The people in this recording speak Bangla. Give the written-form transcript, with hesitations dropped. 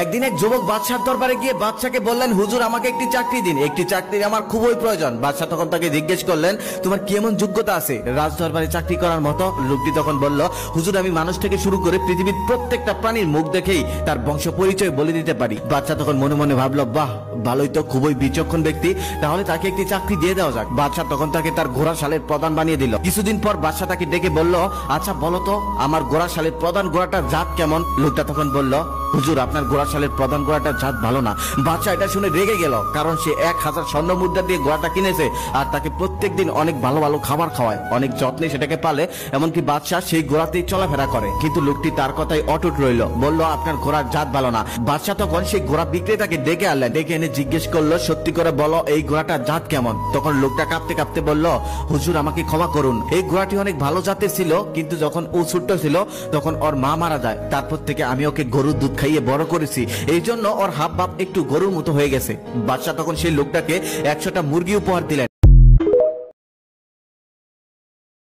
একদিন এক যুবক বাদশার দরবারে গিয়ে বাদশাকে বললেন, হুজুর আমাকে একটি চাকরি দিন, একটি চাকরির আমার খুবই প্রয়োজন। বাদশা তখন তাকে জিজ্ঞেস করলেন, তোমার কি এমন যোগ্যতা আছে রাজ দরবারে চাকরি করার মতো? লোকটি তখন বলল, হুজুর আমি মানুষ থেকে শুরু করে পৃথিবীর প্রত্যেকটা প্রাণীর মুখ দেখেই তার বংশ পরিচয় বলে দিতে পারি। বাদশা তখন মনে মনে ভাবলো, বাহ ভালোই তো, খুবই বিচক্ষণ ব্যক্তি, তাহলে তাকে একটি চাকরি দিয়ে দেওয়া যাক। বাদশা তখন তাকে তার ঘোড়াশালের প্রধান বানিয়ে দিল। কিছুদিন পর বাদশা তাকে ডেকে বলল, আচ্ছা বলো তো আমার ঘোড়াশালের প্রধান ঘোড়াটার জাত কেমন? লোকটা তখন বলল, হুজুর আপনার ঘোড়াশালের প্রধান ঘোড়াটার জাত ভালো না। বাদশা এটা শুনে রেগে গেল, কারণ সে 1000 স্বর্ণ মুদ্রা দিয়ে ঘোড়াটা কিনেছে আর তাকে প্রত্যেকদিন অনেক ভালো ভালো খাবার খাওয়ায়, অনেক যত্নে সেটাকে পালে, এমনকি বাদশা সেই ঘোড়াতেই চলাফেরা করে। কিন্তু লোকটি তার কথাই অটুট রইল, বলল আপনার ঘোড়ার জাত ভালো না। বাদশা তখন সেই ঘোড়া বিক্রেতাকে ডেকে আনলেন, ডেকে এনে জিজ্ঞেস করলো, সত্যি করে বলো এই ঘোড়াটার জাত কেমন? তখন লোকটা কাঁপতে কাঁপতে বলল, হুজুর আমাকে ক্ষমা করুন, এই ঘোড়াটি অনেক ভালো জাতের ছিল, কিন্তু যখন ও ছোট্ট ছিল তখন ওর মা মারা যায়, তারপর থেকে আমি ওকে গরুর দুধ খাইয়ে বড় করেছি, এই জন্য ওর হাব ভাব একটু গরুর মতো হয়ে গেছে। বাদশা তখন সেই লোকটাকে 100টা মুরগি উপহার দিলেন।